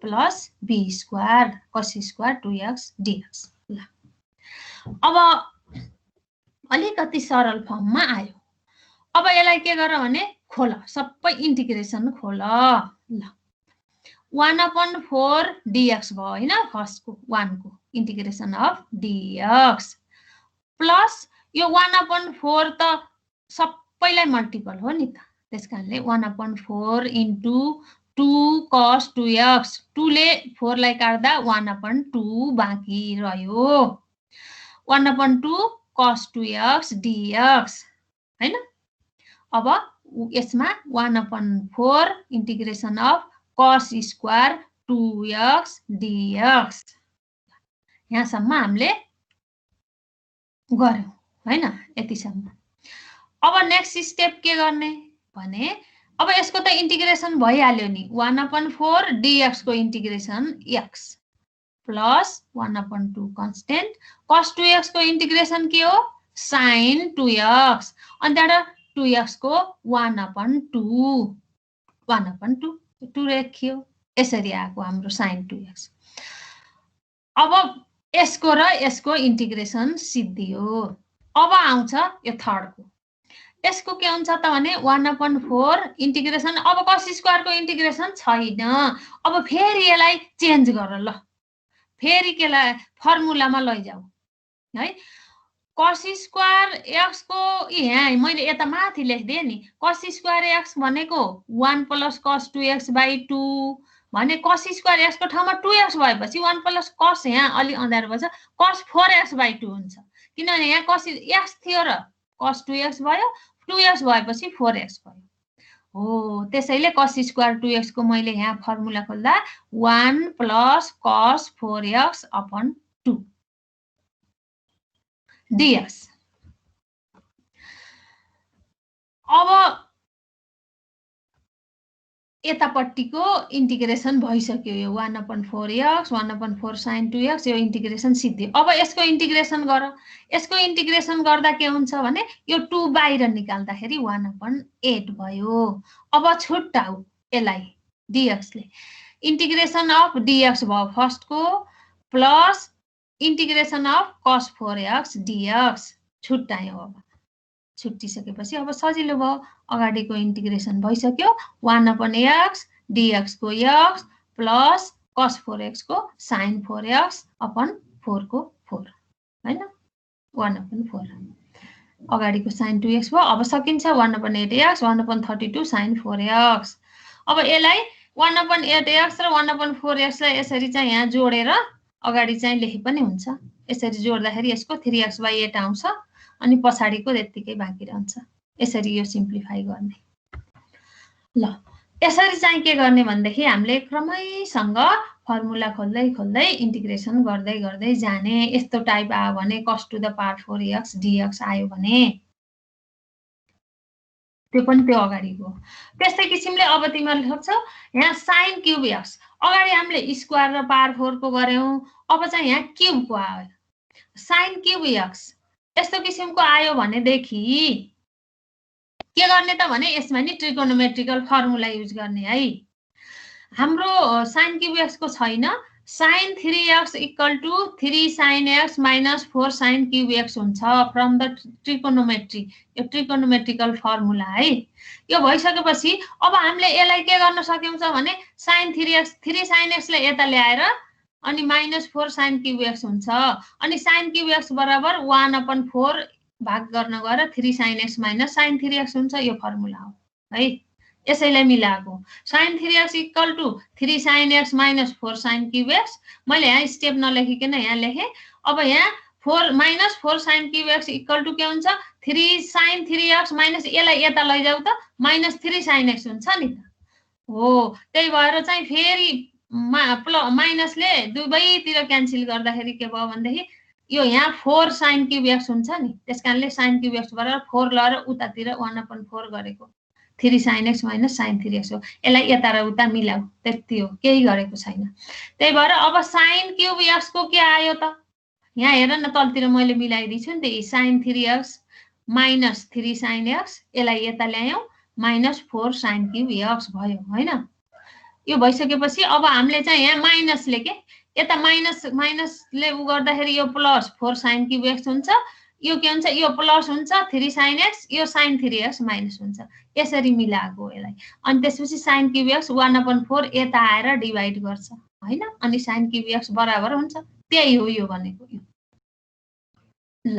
plus b square cos square 2x dx। ल अब अलिकति सरल फर्ममा आयो। अब यसलाई के गर भने खोल सबै इन्टिग्रेसन खोल। ल 1/4 dx भयो हैन, फर्स्ट को 1 को इन्टिग्रेसन अफ dx प्लस यो 1/4 त सबैलाई मल्टिपल हो नि त, त्यसकारणले 1/4 इन्टु 2 cos 2x 2 ले 4 लाई काट्दा 1/2 बाँकी रह्यो 1/2 cos 2x dx हैन। अब यसमा 1/4 integration of cos square 2x dx यहाँसम्म हामीले गर्यौं हैन, यतिसम्म। अब नेक्स्ट स्टेप के गर्ने भने अब यसको त इन्टिग्रेसन भइहाल्यो नि 1/4 dx को integration x plus 1/2 constant cos 2x को इन्टिग्रेसन के हो sin 2x अनि त्यहाँबाट 2x को 1/2 2 लेखियो यसरी आएको हाम्रो sin 2x। अब यसको र यसको इन्टिग्रेसन सिद्धियो। अब आउँछ यो थर्डको। यसको के हुन्छ त भने 1/4 इन्टिग्रेसन। अब cos स्क्वायर को इन्टिग्रेसन छैन। अब फेरि यसलाई चेन्ज गर ल, फेरि केलाई फर्मुलामा लैजाऊ है। cos स्क्वायर x को यहाँ मैले यता माथि लेख्दिए नि, cos स्क्वायर x भनेको 1 + cos 2x/2 भने cos स्क्वायर x को ठाउँमा 2x भएपछि 1 + cos यहाँ अलि अँध्यारो भन्छ cos 4x/2 हुन्छ। किनभने यहाँ cos x थियो र cos 2x भयो, 2x भएपछि 4x भयो। हो त्यसैले cos स्क्वायर 2x को मैले यहाँ फर्मुला खोल्दा 1 + cos 4x/2 dx। अब यतापट्टिको इन्टिग्रेसन भइसक्यो। यो 1/4x 1/4 sin 2x यो इन्टिग्रेसन सिद्धियो। अब यसको इन्टिग्रेसन गर। यसको इन्टिग्रेसन गर्दा के हुन्छ भने यो 2 बाहिर निकाल्दाखेरि 1/8 भयो। अब छुट्टाऊ यसलाई dx ले। इन्टिग्रेसन अफ dx भयो फर्स्ट को plus integration of cos 4x dx छुट्टायो। अब छुट्टिसकेपछि अब सजिलो भयो। अगाडिको इन्टिग्रेसन भइसक्यो 1/x dx को x प्लस cos 4x को sin 4x/4 को 4 हैन 1/4। अगाडिको sin 2x भयो। अब सकिन्छ 1/8x 1/32 sin 4x। अब यसलाई 1/8x र 1/4x लाई यसरी चाहिँ यहाँ जोडेर अगाडि चाहिँ लेखे पनि हुन्छ। यसरी जोड्दाखेरि यसको 3x/8 आउँछ अनि पछाडीको त्यतिकै बाँकी रहन्छ। यसरी यो सिम्प्लिफाई गर्ने। ल यसरी चाहिँ के गर्ने भन्दाखेरि हामीले क्रमैसँग फर्मुला खोल्दै खोल्दै इन्टिग्रेसन गर्दै गर्दै जाने। यस्तो टाइप आयो भने cos to the power 4x dx आयो भने त्यो पनि त्यो अगाडिको। त्यस्तै किसिमले अब तिमीहरूले सोच्छौ यहाँ sin क्यूब x अगाडि हामीले स्क्वायर र पावर 4 को गर्यौं। अब चाहिँ यहाँ क्यूब को आयो sin क्यूब x। यस्तो किसिमको आयो भनेदेखि के गर्ने त भने यसमा नि ट्रिगोनोमेट्रिकल फर्मुला युज गर्ने है। हाम्रो sin क्यूब x को छैन। sin 3x = 3 sin x - 4 sin cube x हुन्छ फ्रम द ट्रिगोनोमेट्री। यो ट्रिगोनोमेट्रिकल फर्मुला है। यो भइसकेपछि अब हामीले यसलाई के गर्न सक्यौं त भने sin 3x 3 sin x लाई यता ल्याएर अनि -4 sin क्यूब x हुन्छ। अनि sin क्यूब x बराबर 1/4 भाग गर्न गएर 3 sin x - sin 3x हुन्छ। यो फर्मुला हो है। यसैलाई मिलाएको sin 3x = 3 sin x - 4 sin cube x। मैले यहाँ स्टेप नलेखिकन यहाँ लेखे। अब यहाँ 4 sin क्यूब x = के हुन्छ 3 sin 3x माइनस यसलाई यता लैजाऊ त -3 sin x हुन्छ नि त। हो त्यही भएर चाहिँ फेरि माइनसले दुवैतिर क्यान्सल गर्दाखेरि के भयो भन्दाखेरि यो यहाँ 4 sin क्यूब x हुन्छ नि। त्यसकारणले sin क्यूब x बराबर 4 लएर उतातिर 1/4 गरेको 3 sin x - sin 3x हो। यसलाई यता र उता मिलाऊ त्यति हो, केही गरेको छैन। त्यही भएर अब sin क्यूब x को के आयो त यहाँ हेर न तलतिर मैले मिलाइदिन्छु नि त। sin 3x - 3 sin x यसलाई यता ल्यायौं -4 sin क्यूब x भयो हैन। यो भइसकेपछि अब हामीले चाहिँ यहाँ माइनसले के यता माइनसले उ गर्दाखेरि यो प्लस 4 sin क्यूब x हुन्छ। यो के हुन्छ यो प्लस हुन्छ 3 sin x यो sin 3x माइनस हुन्छ। यसरी मिलाएको यसलाई। अनि त्यसपछि sin क्यूब x 1/4 यता आएर डिवाइड गर्छ हैन। अनि sin क्यूब x बराबर हुन्छ। त्यही हो यो भनेको यो। ल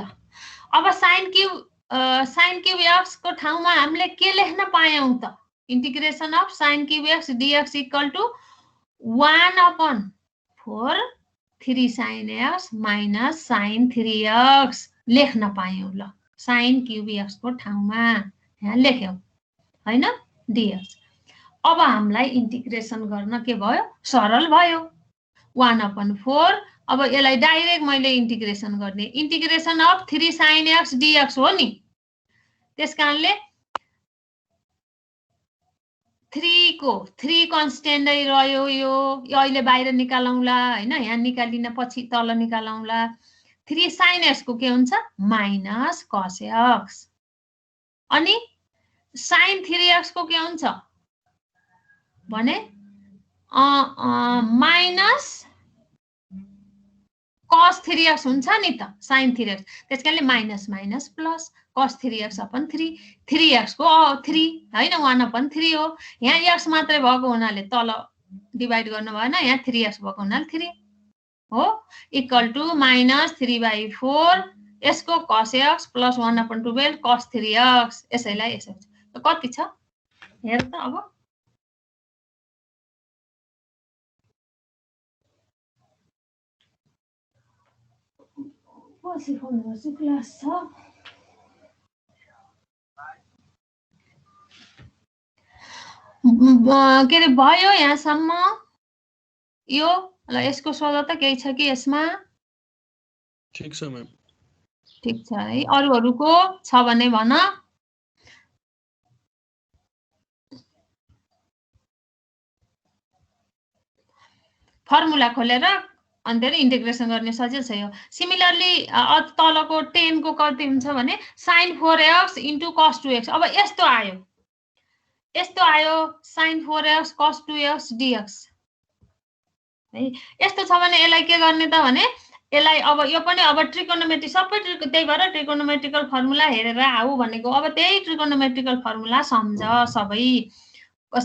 अब sin क्यूब x को ठाउँमा हामीले के लेख्न पायौं त integration of sin cube x dx = 1/4 3 sin x - sin 3x लेख्न पायौं। ल sin क्यूब x को ठाउँमा यहाँ लेख्यौं हैन dx। अब हामीलाई इन्टिग्रेसन गर्न के भयो सरल भयो 1/4। अब यसलाई डाइरेक्ट मैले इन्टिग्रेसन गर्ने। Integration of 3 sin x dx हो नि। त्यसकारणले 3 को 3 कन्स्टेन्टै रह्यो यो अहिले बाहिर निकालौँला हैन यहाँ निकालिन पछि तल निकालौँला 3 sin x को के हुन्छ माइनस cos x अनि sin 3x को के हुन्छ भने माइनस cos 3x हुन्छ नि त sin 3x त्यसकारणले minus minus plus cos 3x upon 3 3x को 3 हैन 1/3 हो यहाँ x मात्रै भएको हुनाले तल डिवाइड गर्नु भएन यहाँ 3x भएको हुनाले 3 हो इक्वल टु माइनस 3/4 यसको cos x plus 1/12 cos 3x यसैलाई यसै हुन्छ कति छ हेर त अब पछि फोन गर्छु क्लास छ के रे भयो यहाँसम्म यो ल यसको सोध त केही छ कि यसमा ठीक छ म्याम ठीक छ है अरूहरुको छ भने भन फर्मुला खोलेर अनि त्यसले इन्टिग्रेसन गर्ने सजिलो छ यो सिमिलरली तलको 10 को कति हुन्छ भने sin 4x * cos 2x अब यस्तो आयो sin 4x cos 2x dx है यस्तो छ भने यसलाई के गर्ने त भने यसलाई अब यो पनि अब ट्रिकोनोमेट्री सबै त्यही भएर ट्रिकोनोमेट्रिकल फर्मुला हेरेर आऊ भनेको अब त्यही ट्रिकोनोमेट्रिकल फर्मुला सम्झ सबै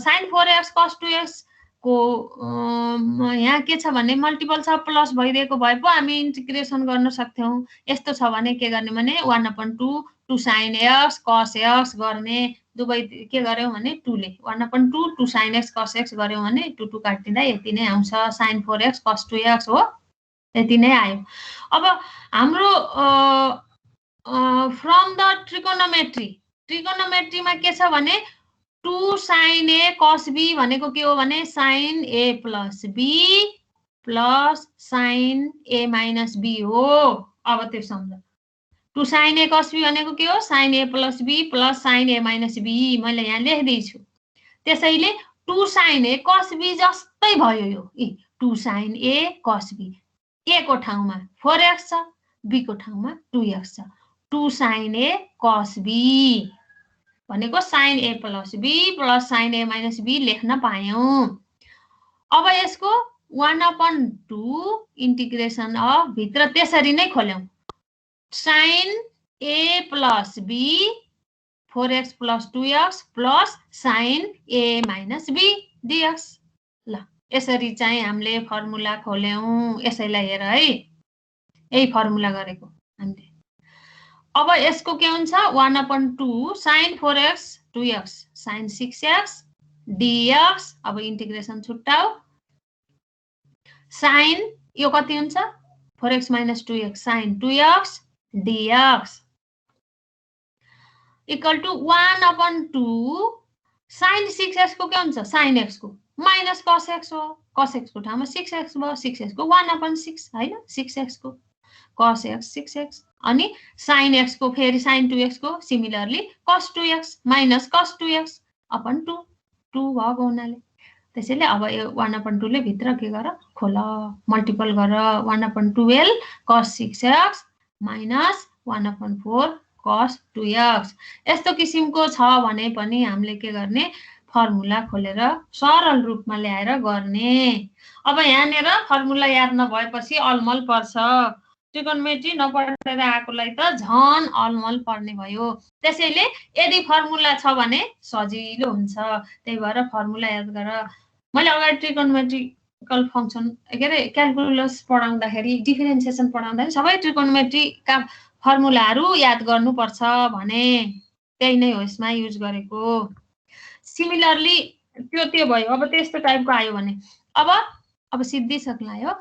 sin 4x cos 2x को यहाँ के छ भने मल्टिपल छ प्लस भइरहेको भए पो हामी इन्टिग्रेसन गर्न सक्थ्यौं यस्तो छ भने के गर्ने भने 1/2 2 sin x cos x गर्ने दुबै के गर्यौं भने 2 ले 1/2 2 sin x cos x गर्यौं भने 2 2 काट्दिँदा यति नै आउँछ sin 4x cos 2x हो यति नै आयो अब हाम्रो फ्रम द ट्रिकोनोमेट्रीमा के छ भने 2 sin a cos b भनेको के हो भने sin a plus b plus sin a minus b हो अब त्यो सम्झ 2 sin a cos b भनेको के हो sin a plus b plus sin a minus b मैले यहाँ लेख्दै छु त्यसैले 2 sin a cos b जस्तै भयो यो 2 sin a cos b a को ठाउँमा 4x छ b को ठाउँमा 2x छ 2 sin a cos b भनेको sin a plus b plus sin a minus b लेख्न पायौं अब यसको 1/2 इन्टिग्रेसन अफ भित्र त्यसरी नै खोल्यौं sin a plus b 4x plus 2x plus sin a minus b dx ल यसरी चाहिँ हामीले फर्मुला खोल्यौं यसैलाई हेर है यही फर्मुला गरेको हामीले अब यसको के हुन्छ 1/2 sin 4x 2x sin 6x dx अब इन्टिग्रेसन छुट्टाऊ sin यो कति हुन्छ 4x - 2x sin 2x dx equal to 1/2 sin 6x को के हुन्छ sin x को माइनस cos x हो cos x को ठाउँमा 6x भयो 6x को 1/6 हैन 6x को cos x 6x अनि sin x को फेरि sin 2x को similarly cos 2x minus cos 2x upon 2 भएको हुनाले त्यसैले अब यो 1/2 ले भित्र के गर खोल मल्टिपल गर 1/12 cos 6x minus 1/4 cos 2x यस्तो किसिमको छ भने पनि हामीले के गर्ने फर्मुला खोलेर सरल रूपमा ल्याएर गर्ने अब यहाँनेर फर्मुला याद नभएपछि अलमल पर्छ ट्रिकोनोमेट्री नपढेर आएकोलाई त झन अलमल पर्ने भयो त्यसैले यदि फर्मुला छ भने सजिलो हुन्छ त्यही भएर फर्मुला याद गर मैले अगाडि ट्रिकोनोमेट्रिकल फंक्सन के रे क्याल्कुलस पढाउँदाखेरि डिफरेन्सिएसन पढाउँदाखेरि सबै ट्रिकोनोमेट्रीका फर्मुलाहरू याद गर्नुपर्छ भने त्यही नै हो यसमा युज गरेको सिमिलरली त्यो भयो अब त्यस्तो टाइपको आयो भने अब सिद्धि सक्ला यो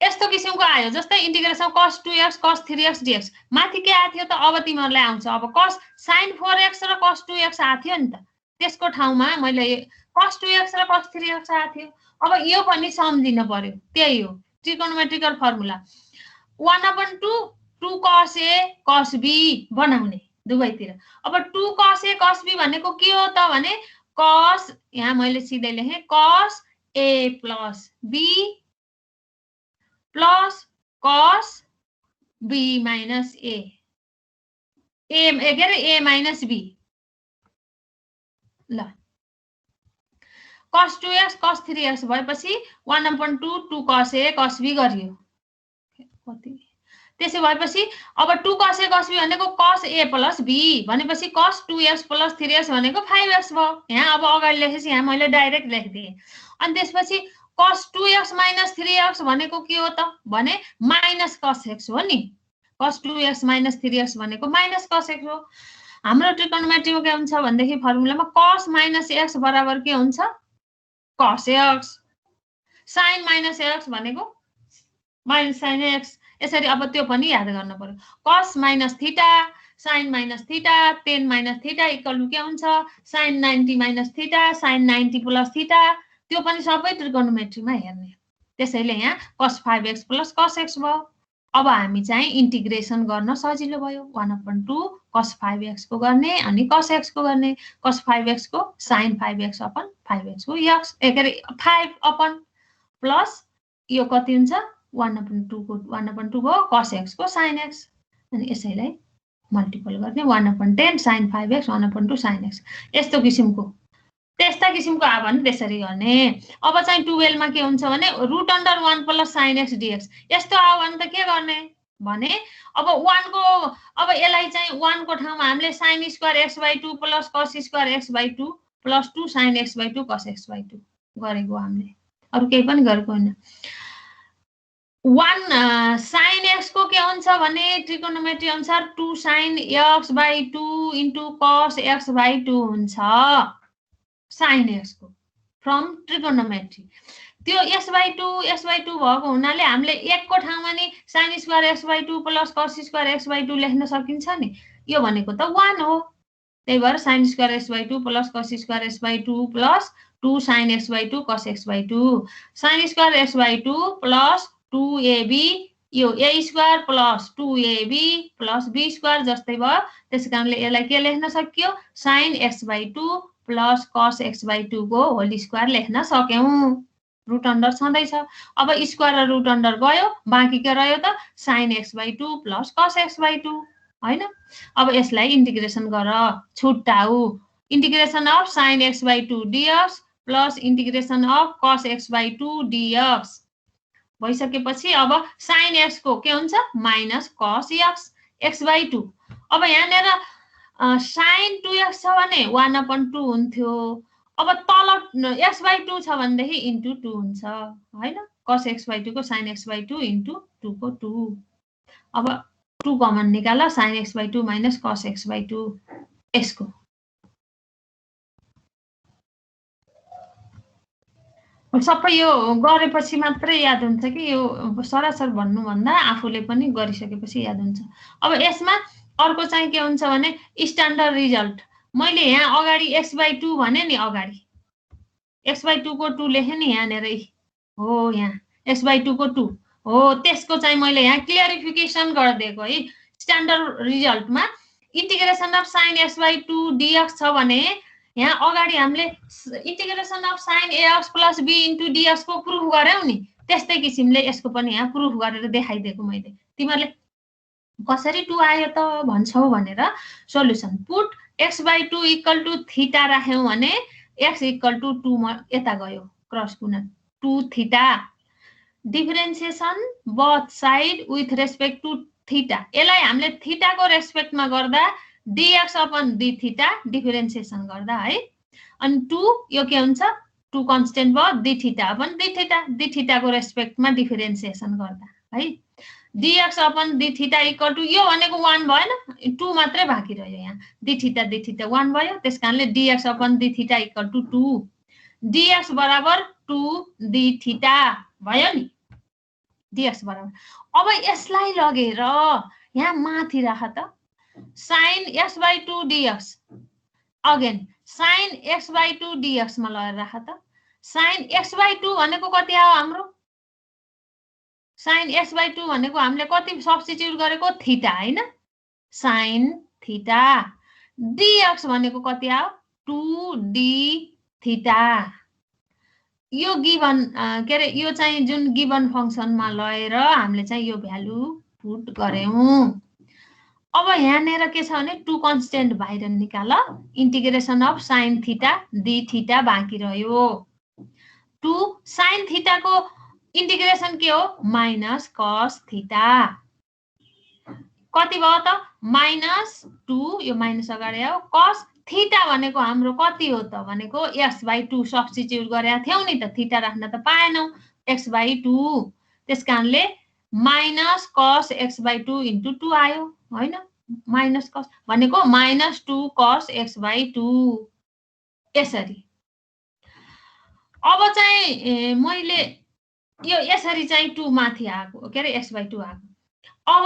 यस्तो किसिमको आयो जस्तै integration cos 2x cos 3x dx माथि के आथ्यो त अब तिमीहरुलाई आउँछ अब cos sin 4x र cos 2x आथ्यो नि त त्यसको ठाउँमा मैले cos 2x र cos 3x आथ्यो अब यो पनि सम्झिन पर्यो त्यही हो ट्रिकोनोमेट्रिकल formula 1/2 2 cos a cos b बनाउने दुवैतिर अब 2 cos a cos b भनेको के हो त भने कस, यहाँ मैले सिधै लेखेँ cos a plus b plus cos b minus a के अरे ए माइनस बी। ल cos 2x cos 3x भएपछि 1/2 2 cos a cos b गरियो। त्यसै भएपछि अब 2 cos a cos b भनेको cos a प्लस b भनेपछि cos 2x प्लस 3x भनेको 5x भयो। यहाँ अब अगाडि लेखेपछि यहाँ मैले डाइरेक्ट लेखिदिएँ। अनि त्यसपछि cos 2x माइनस 3x भनेको के हो त भने माइनस cos x हो नि। cos 2x माइनस 3x भनेको माइनस cos x हो। हाम्रो ट्रिकोनोमेट्रीमा के हुन्छ भनेदेखि फर्मुलामा cos माइनस x बराबर के हुन्छ cos x, sin minus x भनेको माइनस sin x। यसरी अब त्यो पनि याद गर्न पर्यो। cos minus theta sin minus theta tan minus theta equal to के हुन्छ sin 90 minus theta sin 90 plus theta. त्यो पनि सबै ट्रिकोनोमेट्रीमा हेर्ने। त्यसैले यहाँ cos 5x plus cos x भयो। अब हामी चाहिँ इन्टिग्रेसन गर्न सजिलो भयो। 1/2 cos 5x को गर्ने अनि cos x को गर्ने। cos 5x को sin 5x अपन 5x को x के अरे 5 अपन प्लस यो कति हुन्छ 1/2 को 1/2 भयो cos x को sin x अनि यसैलाई मल्टिपल गर्ने 1/10 sin 5x 1/2 sin x। यस्तो किसिमको त्यस्ता किसिमको आयो भने त्यसरी गर्ने। अब चाहिँ 12 मा के हुन्छ भने √1 प्लस sin x dx। यस्तो आयो भने त के गर्ने भने अब 1 को अब यसलाई चाहिँ 1 को ठाउँमा हामीले sin square x/2 plus cos square x/2 plus 2 sin x/2 cos x/2 गरेको हामीले, अरु केही पनि गरेको हैन। 1 sin x को के हुन्छ भने ट्रिकोनोमेट्री अनुसार 2 sin x/2 into cos x/2 हुन्छ sin x को फ्रम ट्रिकोनोमेट्री। त्यो s/2 भएको हुनाले हामीले 1 को ठाउँमा नि sin square x/2 plus cos square x/2 लेख्न सकिन्छ नि। यो भनेको त 1 हो। त्यही भएर sin square x/2 plus cos square x/2 plus 2 sin x/2 cos x/2 sin square x/2 plus 2ab यो a square plus 2ab plus b square जस्तै भयो। त्यसकारणले यसलाई के लेख्न सकियो sin x/2 plus cos x/2 को होल स्क्वायर लेख्न सक्यौं। रुट अन्डर छँदैछ। अब स्क्वायर र रुट अन्डर गयो, बाँकी के रह्यो त sin x/2 plus cos x/2 हैन। अब यसलाई इन्टिग्रेसन गर छुट्टाउ। Integration of sin x/2 dx plus integration of cos x/2 dx भइसकेपछि अब sin x को के हुन्छ माइनस cos x x/2। अब यहाँनेर sin 2x छ भने 1/2 हुन्थ्यो। अब तल x/2 छ भनेदेखि इन्टु 2 हुन्छ हैन। cos x/2 को sin x/2 इन्टु 2 को 2। अब 2 कमन निकाल sin x/2 minus cos x/2 यसको। सबै यो गरेपछि मात्रै याद हुन्छ कि यो सरासर भन्नुभन्दा आफूले पनि गरिसकेपछि याद हुन्छ। अब यसमा अर्को चाहिँ के हुन्छ भने स्ट्यान्डर्ड रिजल्ट। मैले यहाँ अगाडि x/2 भने नि, अगाडि x/2 को 2 लेखे नि यहाँनेरै हो। यहाँ x/2 को 2 हो। त्यसको चाहिँ मैले यहाँ क्लियरिफिकेसन गर्दिएको है। स्ट्यान्डर्ड रिजल्टमा integration of sin x/2 dx छ भने यहाँ अगाडि हामीले integration of sin ax plus b into dx को प्रुफ गर्यौं नि, त्यस्तै किसिमले यसको पनि यहाँ प्रुफ गरेर देखाइदिएको मैले। तिमीहरूले कसरी 2 आयो त भन्छौ भनेर solution put x/2 equal to theta राख्यौं भने x इक्वल टु 2 मा यता गयो क्रस गुणन 2 थीटा differentiation both side with respect to theta. यसलाई हामीले थीटा को रेस्पेक्टमा गर्दा dx upon d theta differentiation गर्दा है। अनि 2 यो के हुन्छ 2 कन्स्टेन्ट भयो d theta upon d theta को रेस्पेक्टमा डिफरेन्सिएसन गर्दा है। dx upon d theta equal to यो भनेको 1 भएन, 2 मात्रै बाँकी रह्यो। यहाँ d थीटा 1 भयो। त्यसकारणले dx upon d theta equal to 2 dx बराबर 2 d थीटा भयो नि। dx बराबर अब यसलाई लगेर यहाँ माथि राख त sin x/2 dx again sin x/2 dx मा लगेर राख त। sin x/2 भनेको कति आयो हाम्रो sin x/2 भनेको हामीले कति सब्स्टिट्युट गरेको थीटा हैन। sin थीटा dx भनेको कति आयो 2d थीटा यो गिभन के अरे यो चाहिँ जुन गिभन फंक्सनमा लगेर हामीले चाहिँ यो भ्यालु पुट गर्यौं। अब यहाँनेर के छ भने 2 कन्स्टेन्ट बाहिर निकाल integration of sin theta d theta बाँकी रह्यो। 2 sin थीटा को इंटीग्रेशन के हो माइनस cos थीटा कति भयो त -2 यो माइनस अगाडि आयो cos थीटा भनेको हाम्रो कति हो त भनेको x/2 सब्स्टिट्युट गरेका थियौ नि त थीटा राख्न त पाएनौ x/2 त्यसकारणले माइनस cos x/2 * 2 आयो हैन माइनस cos भनेको -2 cos x/2 यसरी। अब चाहिँ मैले यो यसरी चाहिँ 2 माथि आएको के अरे x/2 आएको। अब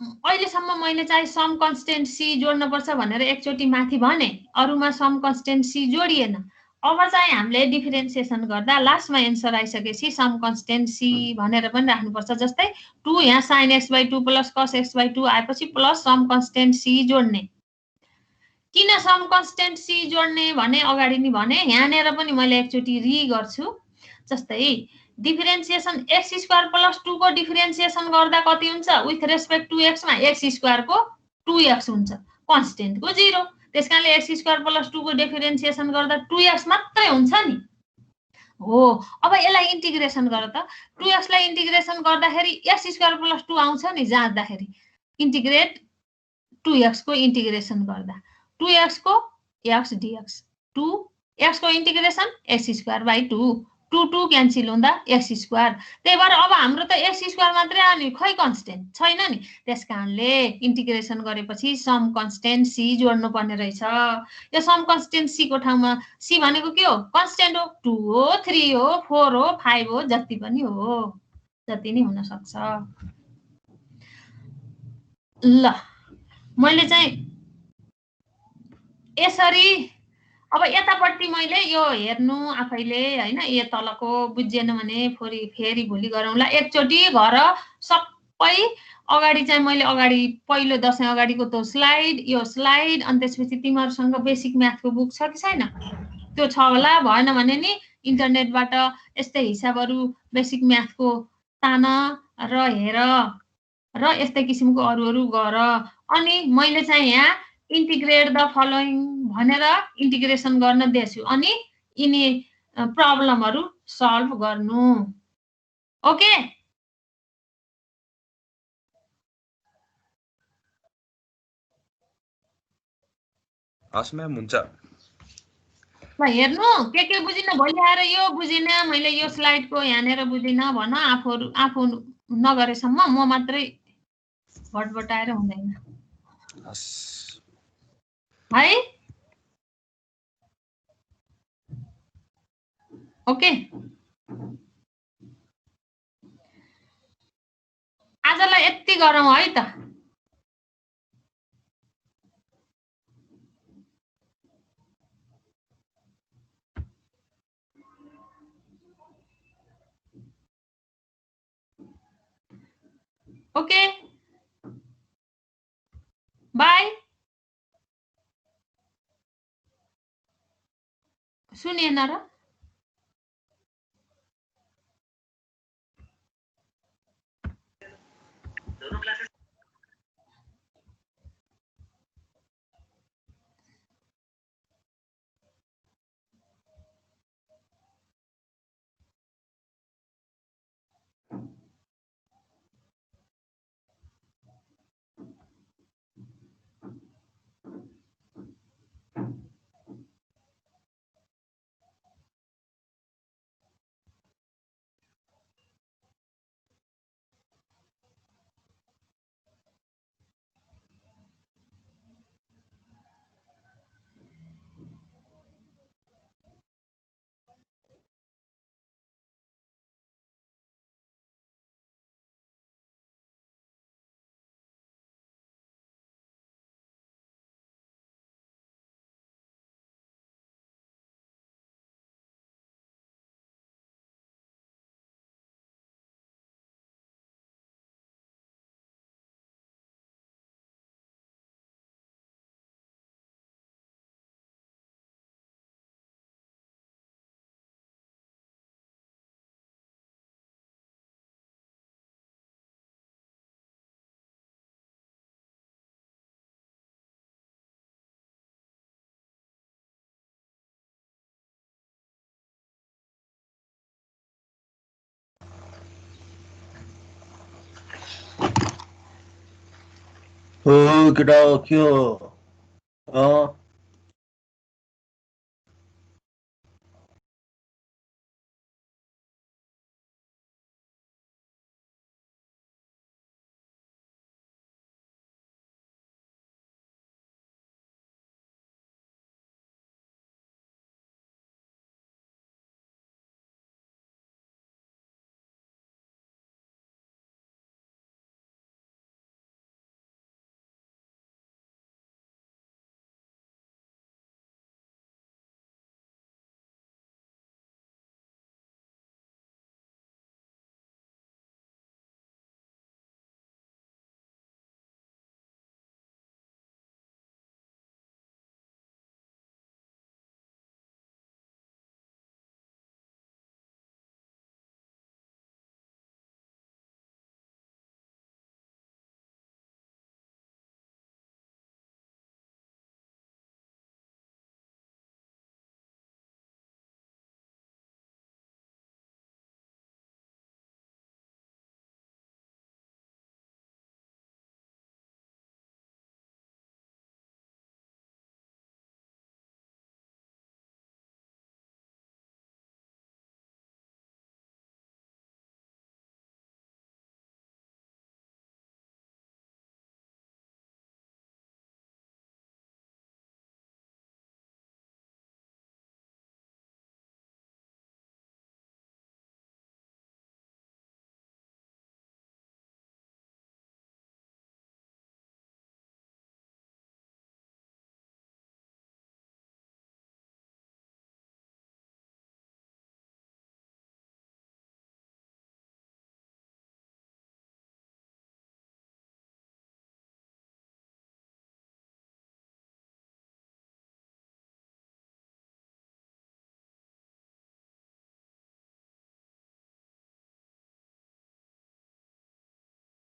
अहिलेसम्म मैले चाहिँ सम कन्स्टेन्ट सी जोड्न पर्छ भनेर एकचोटी माथि भने अरुमा सम कन्स्टेन्ट सी जोडिएन। अब चाहिँ हामीले डिफरेन्सिएसन गर्दा लास्टमा एन्सर आइसकेपछि सम कन्स्टेन्ट सी भनेर पनि राख्नुपर्छ। जस्तै 2 यहाँ sin x/2 + cos x/2 आएपछि प्लस सम कन्स्टेन्ट सी जोड्ने। किन सम कन्स्टेन्ट सी जोड्ने भने अगाडि नि भने यहाँनेर पनि मैले एकचोटी रि गर्छु। जस्तै डिफरेन्सिएसन x² + 2 को डिफरेन्सिएसन गर्दा कति हुन्छ विथ रेस्पेक्ट टु x मा x² को 2x हुन्छ कन्स्टेन्ट को 0 त्यसकारणले x² + 2 को डिफरेन्सिएसन गर्दा 2x मात्रै हुन्छ नि हो। अब यसलाई इन्टिग्रेसन गर त 2x लाई इन्टिग्रेसन गर्दाखेरि x² + 2 आउँछ नि जाँदाखेरि इन्टिग्रेट 2x को इन्टिग्रेसन गर्दा 2x को x dx 2x को इन्टिग्रेसन x²/2 2 2 क्यान्सल हुँदा x²। त्यही भएर अब हाम्रो त x² मात्रै आयो नि खै कन्स्टेन्ट छैन नि त्यसकारणले इन्टिग्रेसन गरेपछि सम कन्स्टेन्ट सी जोड्नु पर्ने रहेछ। यो सम कन्स्टेन्ट सी को ठाउँमा सी भनेको के हो कन्स्टेन्ट हो 2 हो 3 हो 4 हो 5 हो जति पनि हो जति नै हुन सक्छ। ल मैले चाहिँ यसरी अब यतापट्टि मैले यो हेर्नु आफैले हैन यो तलको बुझ्एन भने फेरि भोलि गरौँला एकचोटी घर सबै अगाडि चाहिँ मैले अगाडि पहिलो दशैं अगाडिको त्यो स्लाइड यो स्लाइड अनि त्यसपछि तिमीहरुसँग बेसिक म्याथको बुक छ कि छैन त्यो छ होला भएन भने नि इन्टरनेटबाट यस्तै हिसाबहरु बेसिक म्याथको तान र हेर र यस्तै किसिमको अरुहरु गर अनि मैले चाहिँ यहाँ इंटीग्रेट द फलोइङ भनेर इंटीग्रेशन गर्न दिएछु अनि यिनी प्रब्लमहरु सल्भ गर्नु। ओके हस् म्याम हुन्छ। ल हेर्नु के बुझिन भोलि आएर यो बुझिन मैले यो स्लाइडको यहाँनेर बुझिन भन आफू नगरेसम्म म मात्रै भटभटाएर हुँदैन है। ओके आजलाई यति गरौँ है त। Okay bye. सुनिएन र हो केटा के हो